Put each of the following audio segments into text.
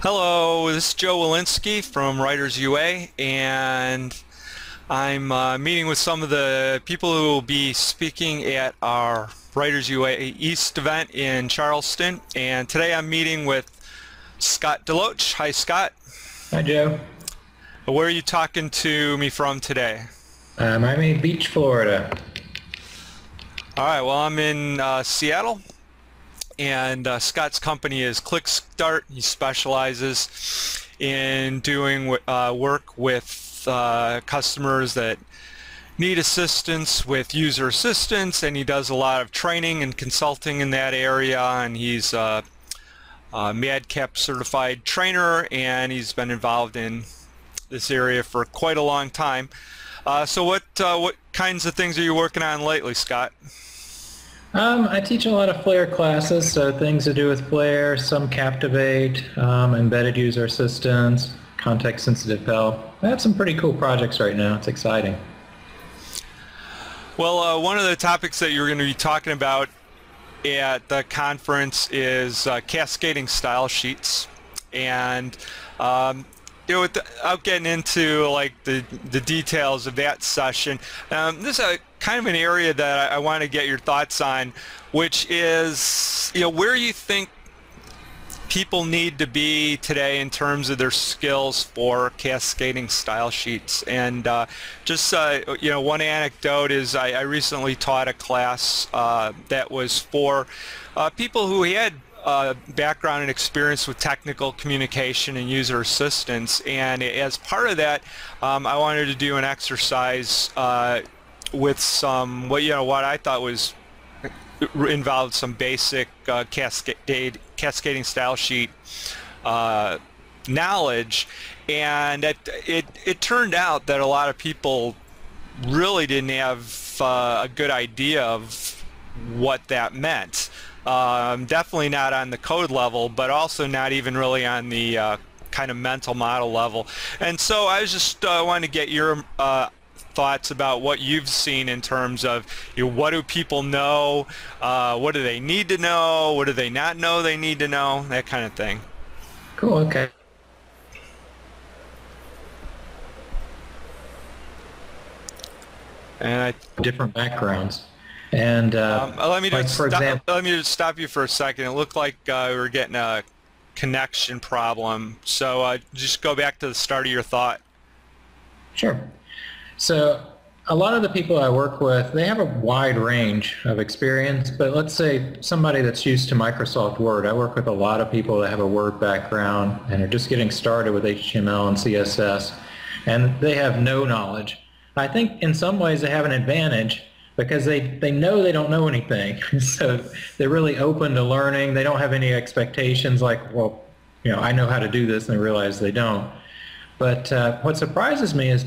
Hello, this is Joe Welinske from Writers UA, and I'm meeting with some of the people who will be speaking at our Writers UA East event in Charleston. And today I'm meeting with Scott DeLoach. Hi, Scott. Hi, Joe. Where are you talking to me from today? I'm in Beach, Florida. All right, well, I'm in Seattle. And Scott's company is ClickStart. He specializes in doing work with customers that need assistance with user assistance, and he does a lot of training and consulting in that area. And he's a MADCAP certified trainer, and he's been involved in this area for quite a long time. So what kinds of things are you working on lately, Scott? I teach a lot of Flare classes, so things to do with Flare, some Captivate, embedded user assistance, context-sensitive help. I have some pretty cool projects right now. It's exciting. Well, one of the topics that you're going to be talking about at the conference is cascading style sheets, and without getting into like the details of that session, this is kind of an area that I want to get your thoughts on, which is where you think people need to be today in terms of their skills for cascading style sheets. And just one anecdote is I recently taught a class that was for people who had background and experience with technical communication and user assistance, and as part of that I wanted to do an exercise with some what I thought was involved some basic cascading style sheet knowledge, and it turned out that a lot of people really didn't have a good idea of what that meant. Definitely not on the code level, but also not even really on the kind of mental model level. And so I was just wanting to get your thoughts about what you've seen in terms of what do people know, what do they need to know, what do they not know they need to know, that kind of thing. Cool, okay. And different backgrounds. And let me like, just for example, let me just stop you for a second. It looked like we were getting a connection problem, so just go back to the start of your thought. Sure. So a lot of the people I work with, they have a wide range of experience, but let's say somebody that's used to Microsoft Word. I work with a lot of people that have a Word background and are just getting started with HTML and CSS, and they have no knowledge. I think in some ways they have an advantage because they know they don't know anything. So they're really open to learning. They don't have any expectations like, well, I know how to do this, and they realize they don't. But what surprises me is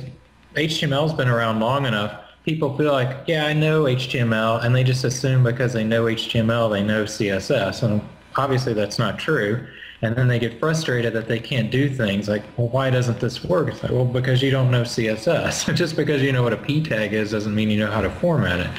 HTML's been around long enough. People feel like, yeah, I know HTML, and they just assume because they know HTML, they know CSS. And obviously that's not true. And then they get frustrated that they can't do things like, well, why doesn't this work? It's like, well, because you don't know CSS. Just because you know what a P tag is doesn't mean you know how to format it.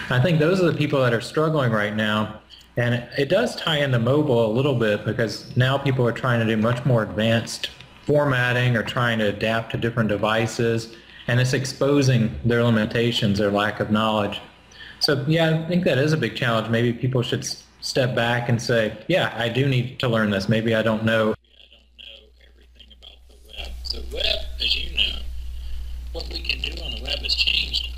I think those are the people that are struggling right now. And it does tie into mobile a little bit because now people are trying to do much more advanced formatting or trying to adapt to different devices. And it's exposing their limitations, their lack of knowledge. So yeah, I think that is a big challenge. Maybe people should step back and say, yeah, I do need to learn this. Maybe I don't know everything about the web. So web, as you know, what we can do on the web has changed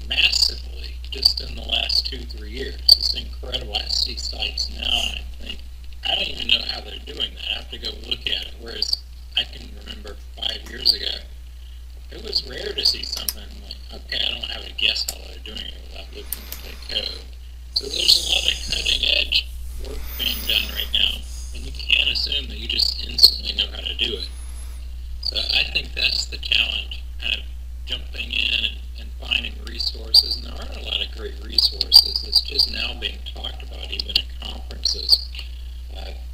massively just in the last 2-3 years. It's incredible. I see sites now and I think, I don't even know how they're doing that. I have to go look at it. Whereas I can remember 5 years ago, it was rare to see something like, okay, I don't have to guess how they're doing it without looking at the code. So there's a lot of cutting edge work being done right now, and you can't assume that you just instantly know how to do it. So I think that's the challenge, kind of jumping in and finding resources. And there are a lot of great resources. It's just now being talked about even at conferences,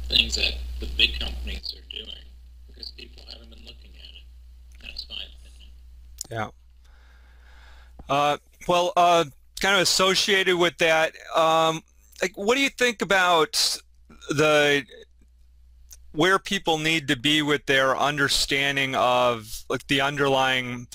things that the big companies are doing because people haven't been looking at it. That's my opinion. Yeah. Well, kind of associated with that, like, what do you think about the where people need to be with their understanding of like the underlying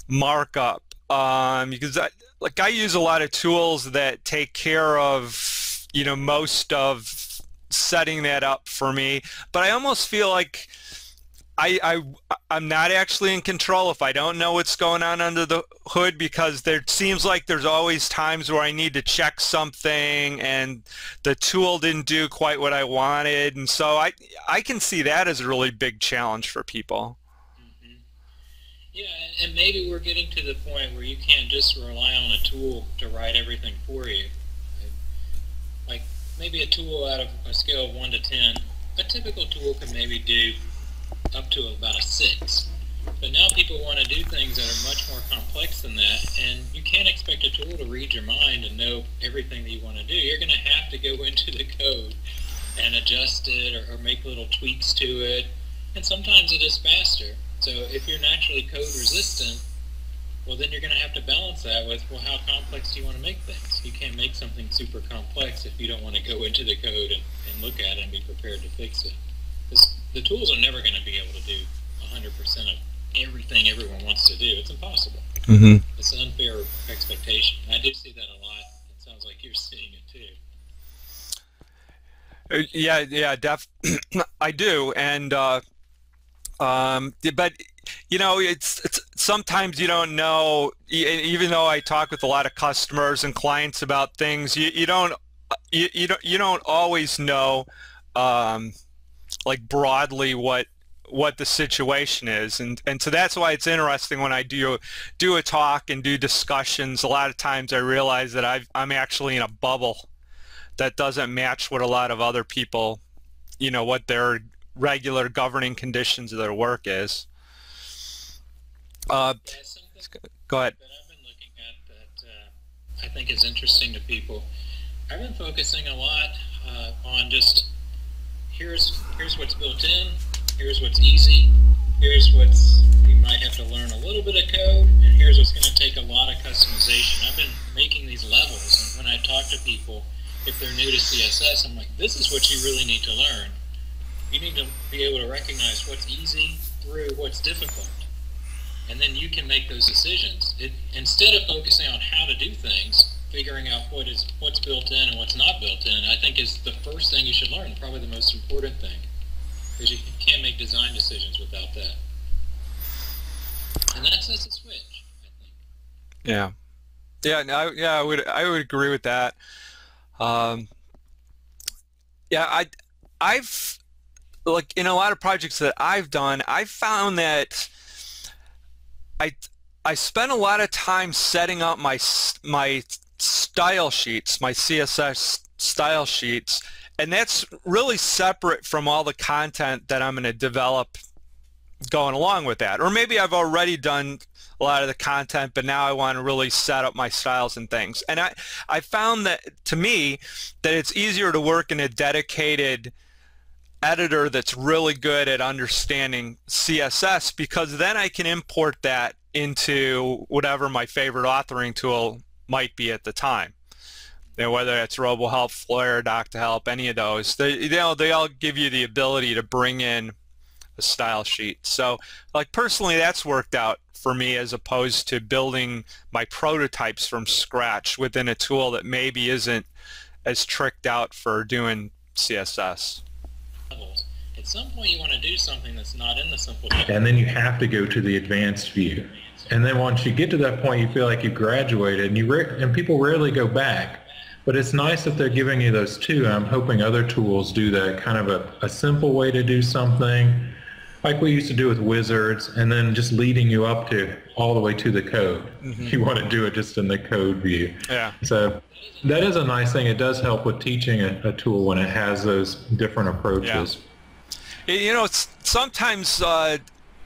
markup, because I use a lot of tools that take care of, you know, most of setting that up for me, but I almost feel like I'm not actually in control if I don't know what's going on under the hood, because there seems like there's always times where I need to check something and the tool didn't do quite what I wanted, and so I can see that as a really big challenge for people. Mm-hmm. Yeah, and maybe we're getting to the point where you can't just rely on a tool to write everything for you. Like maybe a tool out of a scale of 1 to 10, a typical tool can maybe do up to about a 6. But now people want to do things that are much more complex than that, and you can't expect a tool to read your mind and know everything that you want to do. You're going to have to go into the code and adjust it or make little tweaks to it, and sometimes it is faster. So if you're naturally code resistant, well, then you're going to have to balance that with, well, how complex do you want to make things? You can't make something super complex if you don't want to go into the code and look at it and be prepared to fix it. Because the tools are never going to be able to do 100% of everything everyone wants to do. It's impossible. Mm-hmm. It's an unfair expectation. I do see that a lot. It sounds like you're seeing it too. Yeah, I do, and but you know, it's sometimes you don't know. Even though I talk with a lot of customers and clients about things, you don't always know, like broadly what the situation is, and so that's why it's interesting when I do a talk and do discussions. A lot of times I realize that I'm actually in a bubble that doesn't match what a lot of other people, you know, what their regular governing conditions of their work is. Go ahead. That I've been looking at that I think is interesting to people. I've been focusing a lot on just here's what's built in, here's what's easy, here's what's we might have to learn a little bit of code, and here's what's going to take a lot of customization. I've been making these levels, and when I talk to people, if they're new to CSS, I'm like, this is what you really need to learn. You need to be able to recognize what's easy through what's difficult. And then you can make those decisions. Instead of focusing on how to do things, figuring out what's built in and what's not built in, I think is the first thing you should learn, probably the most important thing. Because you can't make design decisions without that. And that's just a switch, I think. Yeah. Yeah, no, yeah, I would agree with that. Yeah, I've like in a lot of projects that I've done, I've found that I spent a lot of time setting up my style sheets, my CSS style sheets, and that's really separate from all the content that I'm going to develop going along with that. Or maybe I've already done a lot of the content, but now I want to really set up my styles and things. And I found that, to me, that it's easier to work in a dedicated editor that's really good at understanding CSS, because then I can import that into whatever my favorite authoring tool might be at the time. You know, whether it's RoboHelp, Flare, Doc2Help, any of those, they all give you the ability to bring in a style sheet. So, like, personally, that's worked out for me, as opposed to building my prototypes from scratch within a tool that maybe isn't as tricked out for doing CSS. At some point you want to do something that's not in the simple view. And then you have to go to the advanced view. And then once you get to that point, you feel like you graduated, and people rarely go back. But it's nice if they're giving you those two. I'm hoping other tools do that, kind of a simple way to do something, like we used to do with wizards, and then just leading you up to all the way to the code. Mm-hmm. You want to do it just in the code view. Yeah. So that is a nice thing. It does help with teaching a tool when it has those different approaches. Yeah. You know, sometimes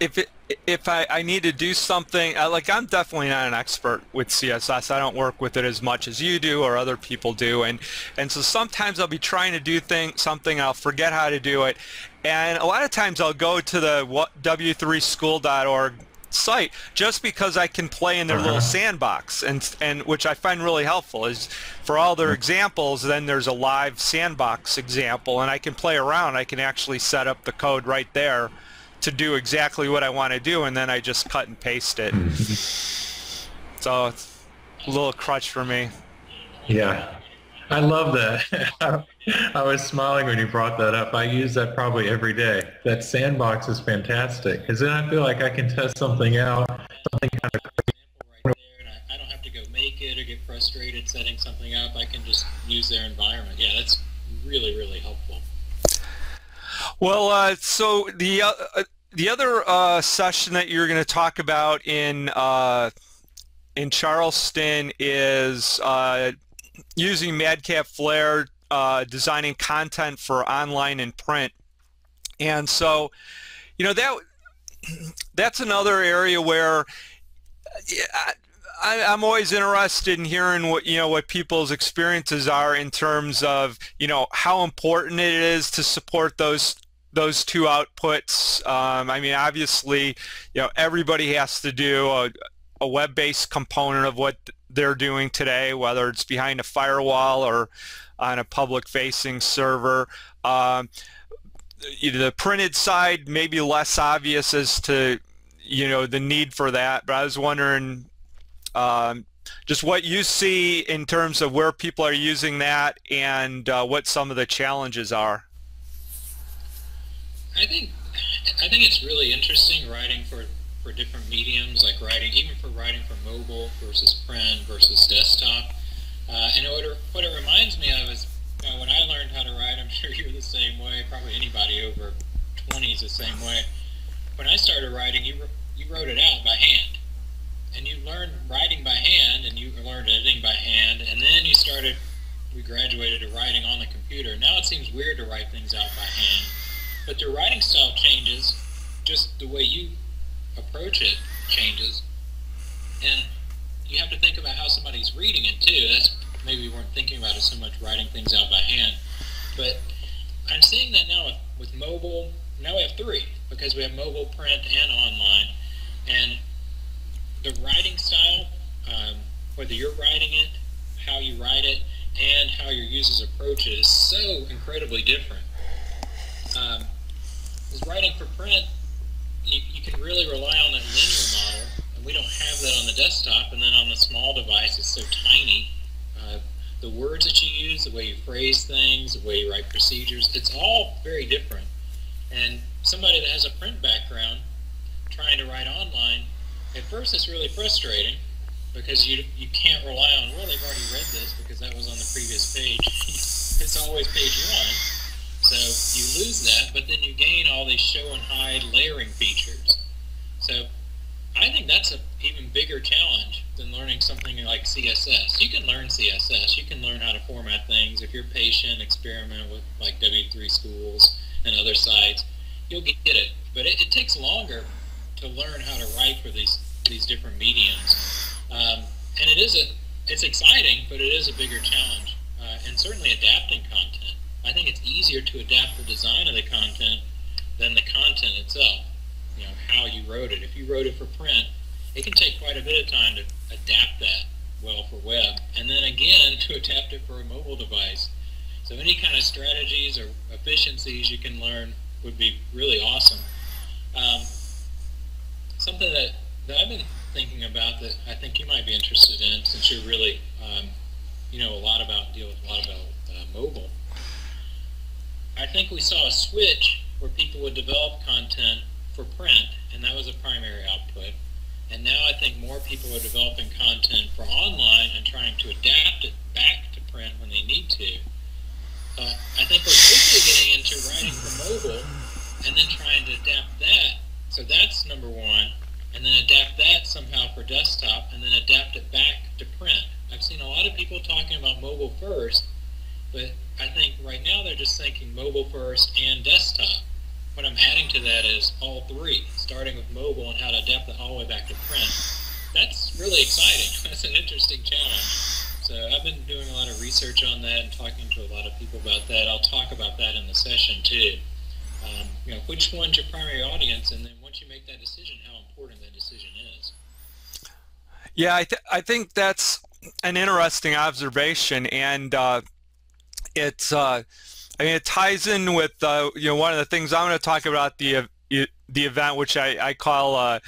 if I need to do something, like, I'm definitely not an expert with CSS. I don't work with it as much as you do or other people do, and so sometimes I'll be trying to do something, I'll forget how to do it, and a lot of times I'll go to the w3school.org site, just because I can play in their little sandbox, and which I find really helpful. Is for all their examples, then there's a live sandbox example, and I can play around. I can actually set up the code right there to do exactly what I want to do, and then I just cut and paste it. So it's a little crutch for me. Yeah, I love that. I was smiling when you brought that up. I use that probably every day. That sandbox is fantastic, because then I feel like I can test something out, something kind of right there, and I don't have to go make it or get frustrated setting something up. I can just use their environment. Yeah, that's really, really helpful. Well, so the other session that you're going to talk about in Charleston is using Madcap Flare, designing content for online and print. And so, you know, that's another area where I'm always interested in hearing what people's experiences are in terms of, how important it is to support those two outputs. I mean, obviously, everybody has to do a web-based component of what they're doing today, whether it's behind a firewall or on a public-facing server. The printed side may be less obvious as to the need for that, but I was wondering just what you see in terms of where people are using that and what some of the challenges are. I think it's really interesting writing for different mediums, like even for writing for mobile versus print versus desktop. And what it reminds me of is when I learned how to write, I'm sure you're the same way, probably anybody over 20 is the same way. When I started writing, you wrote it out by hand. And you learned writing by hand, and you learned editing by hand, and then we graduated to writing on the computer. Now it seems weird to write things out by hand, but the writing style changes, just the way you approach it changes, and you have to think about how somebody's reading it too. That's maybe we weren't thinking about it so much, writing things out by hand, but I'm seeing that now with mobile. Now we have three, because we have mobile, print, and online, and the writing style, whether you're writing it, how you write it, and how your users approach it is so incredibly different. Because writing for print, you can really rely on that linear model, and we don't have that on the desktop, and then on the small device it's so tiny. The words that you use, the way you phrase things, the way you write procedures, it's all very different. And somebody that has a print background trying to write online, at first it's really frustrating because you can't rely on, well, they've already read this because that was on the previous page. It's always page one. So you lose that, but then you gain all these show and hide layering features. So I think that's an even bigger challenge than learning something like CSS. You can learn CSS. You can learn how to format things. If you're patient, experiment with like W3 Schools and other sites, you'll get it. But it takes longer to learn how to write for these different mediums. And it's exciting, but it is a bigger challenge. And certainly adapting content. I think it's easier to adapt the design of the content than the content itself. How you wrote it. If you wrote it for print, it can take quite a bit of time to adapt that well for web, and then again to adapt it for a mobile device. So any kind of strategies or efficiencies you can learn would be really awesome. Something that I've been thinking about that I think you might be interested in, since you're really deal with a lot about mobile. I think we saw a switch where people would develop content for print, and that was a primary output. And now I think more people are developing content for online and trying to adapt it back to print when they need to. I think we're quickly getting into writing for mobile and then trying to adapt that. So that's number one. And then adapt that somehow for desktop and then adapt it back to print. I've seen a lot of people talking about mobile first, but I think right now they're just thinking mobile first and desktop. What I'm adding to that is all three, starting with mobile and how to adapt it all the way back to print. That's really exciting. That's an interesting challenge. So I've been doing a lot of research on that and talking to a lot of people about that. I'll talk about that in the session too. which one's your primary audience, and then once you make that decision, how important that decision is. Yeah, I think that's an interesting observation, and it's I mean, it ties in with one of the things I'm going to talk about the event, which I call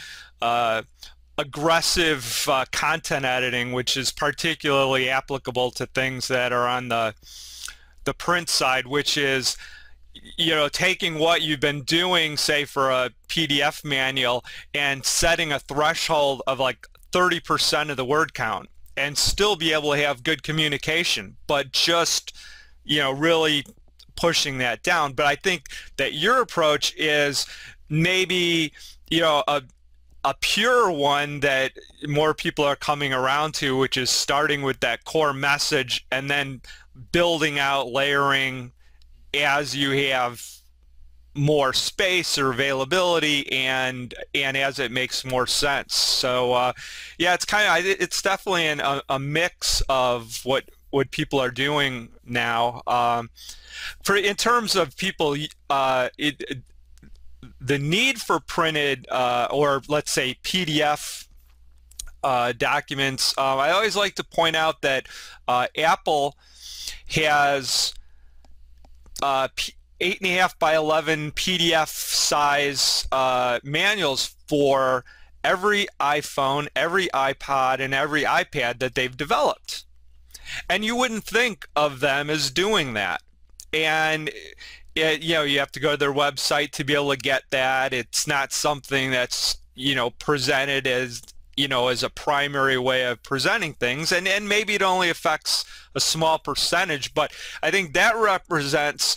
aggressive content editing, which is particularly applicable to things that are on the print side, which is taking what you've been doing, say for a PDF manual, and setting a threshold of like 30% of the word count, and still be able to have good communication, but just really pushing that down. But I think that your approach is maybe a pure one that more people are coming around to, which is starting with that core message and then building out, layering as you have more space or availability, and as it makes more sense. So yeah, it's definitely a mix of what people are doing now. In terms of people, the need for printed or let's say PDF documents, I always like to point out that Apple has 8.5 by 11 PDF size manuals for every iPhone, every iPod, and every iPad that they've developed. And you wouldn't think of them as doing that. And you have to go to their website to be able to get that. It's not something that's presented as as a primary way of presenting things, and maybe it only affects a small percentage, but I think that represents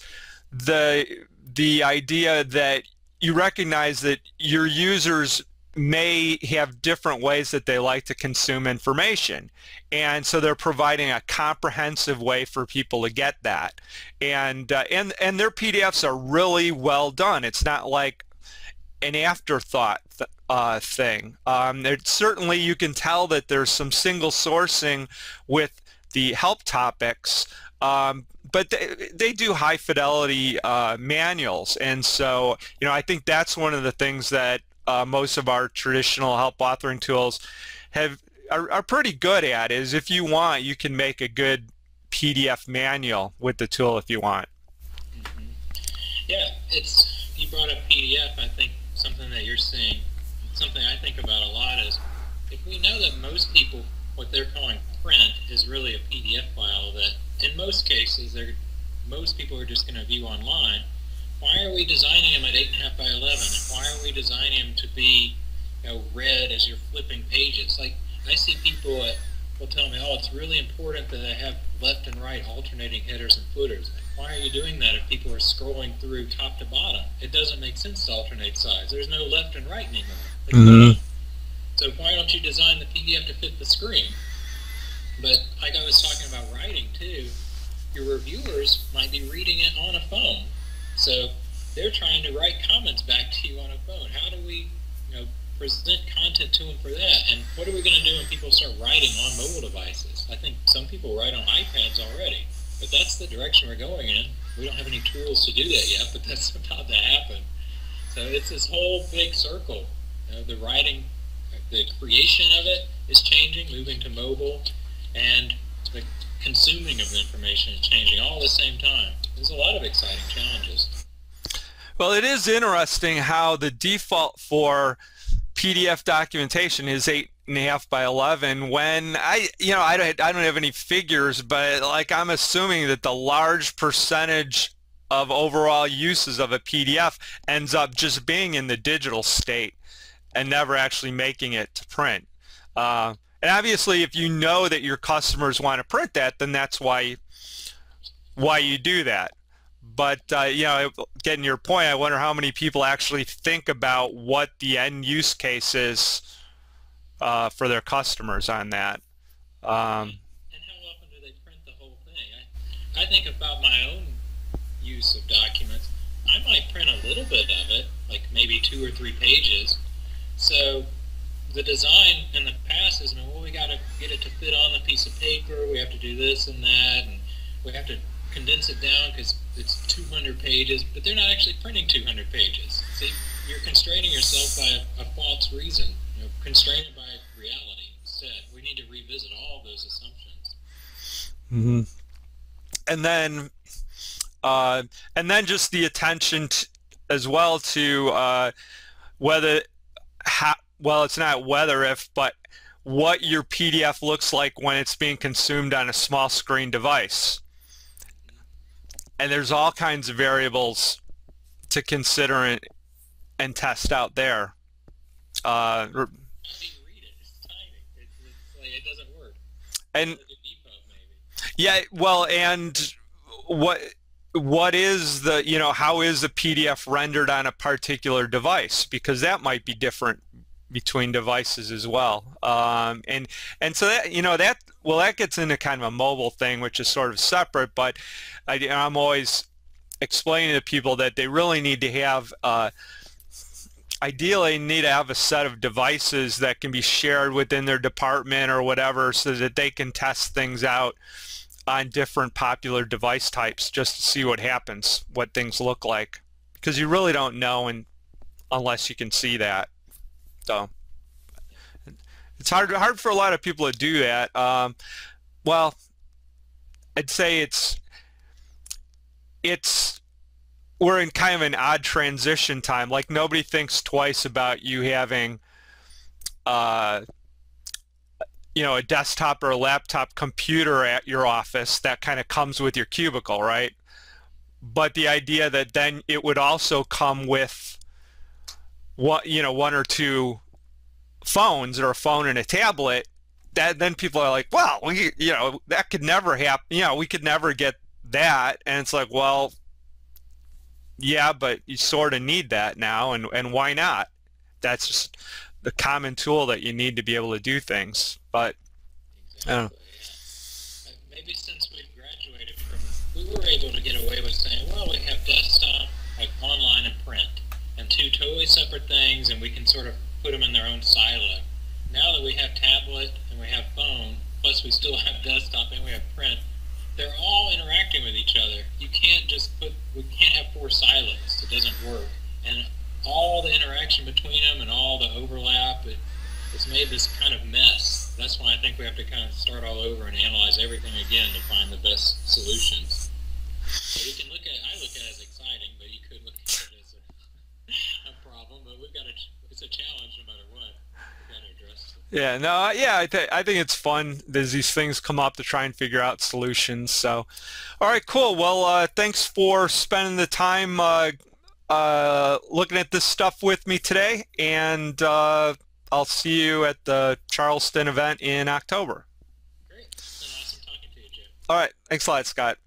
the idea that you recognize that your users may have different ways that they like to consume information, and so they're providing a comprehensive way for people to get that, and their PDFs are really well done. It's not like an afterthought thing. Certainly you can tell that there's some single sourcing with the help topics, but they do high fidelity manuals, and so I think that's one of the things that most of our traditional help authoring tools are pretty good at, is if you want, you can make a good PDF manual with the tool if you want. Mm-hmm. Yeah, you brought up PDF. I think something that you're seeing, something I think about a lot is, if we know that most people, what they're calling print is really a PDF file that in most cases most people are just going to view online, why are we designing them at 8.5 by 11? And why are we designing them to be read as you're flipping pages? Like, I see people that will tell me, oh, it's really important that I have left and right alternating headers and footers. Why are you doing that if people are scrolling through top to bottom? It doesn't make sense to alternate sides. There's no left and right anymore. Mm-hmm. So why don't you design the PDF to fit the screen? But like I was talking about writing too, your reviewers might be reading it on a phone. So they're trying to write comments back to you on a phone. How do we present content to them for that? And what are we going to do when people start writing on mobile devices? I think some people write on iPads already, but that's the direction we're going in. We don't have any tools to do that yet, but that's about to happen. So it's this whole big circle. The writing, the creation of it is changing, moving to mobile, and the consuming of the information is changing all at the same time. There's a lot of exciting challenges. Well, it is interesting how the default for PDF documentation is 8.5 by 11. When I don't have any figures, but like I'm assuming that the large percentage of overall uses of a PDF ends up just being in the digital state and never actually making it to print. And obviously, if you know that your customers want to print that, then that's why you do that. But getting your point, I wonder how many people actually think about what the end use case is for their customers on that. And how often do they print the whole thing? I think about my own use of documents. I might print a little bit of it, like maybe 2 or 3 pages. So the design in the past is, well, we got to get it to fit on the piece of paper. We have to do this and that, and we have to condense it down because it's 200 pages, but they're not actually printing 200 pages. See, you're constraining yourself by a false reason. Constrained by reality instead. We need to revisit all those assumptions. Mm-hmm. And then just the attention as well to whether, well, it's not whether if, but what your PDF looks like when it's being consumed on a small screen device. And there's all kinds of variables to consider and test out there. How do you read it? It's tiny. It's like, it doesn't work. And like a EPUB, maybe. Yeah, well, and what is the, how is the PDF rendered on a particular device? Because that might be different between devices as well. And so that, that gets into kind of a mobile thing, which is sort of separate, but I'm always explaining to people that they really need to have, ideally need to have a set of devices that can be shared within their department or whatever, so that they can test things out on different popular device types just to see what happens, what things look like, because you really don't know unless you can see that. So it's hard for a lot of people to do that. Well, I'd say we're in kind of an odd transition time. Like, nobody thinks twice about you having a desktop or a laptop computer at your office that kind of comes with your cubicle, right? But the idea that then it would also come with one or two phones, or a phone and a tablet, that then people are like, well, that could never happen. We could never get that. And it's like, well, yeah, but you sort of need that now, and why not? That's just the common tool that you need to be able to do things. But exactly, I don't know. Yeah. Maybe since we've graduated from, we were able to get away with saying, well, we have desktop, like online and print, and two totally separate things, and we can sort of put them in their own silo. Now that we have tablet and we have phone, plus we still have desktop and we have print, they're all interacting with each other. You can't just we can't have four silos. It doesn't work. And all the interaction between them and all the overlap, it's made this kind of mess. That's why I think we have to kind of start all over and analyze everything again to find the best solutions. So we can I look at it as exciting, but you could look at it as a problem. But it's a challenge no matter what. We've got to address it. yeah, no, yeah, I think it's fun as these things come up to try and figure out solutions. So, all right, cool. Well, thanks for spending the time looking at this stuff with me today, and I'll see you at the Charleston event in October. Great. It's been awesome talking to you, Jim. All right, thanks a lot, Scott.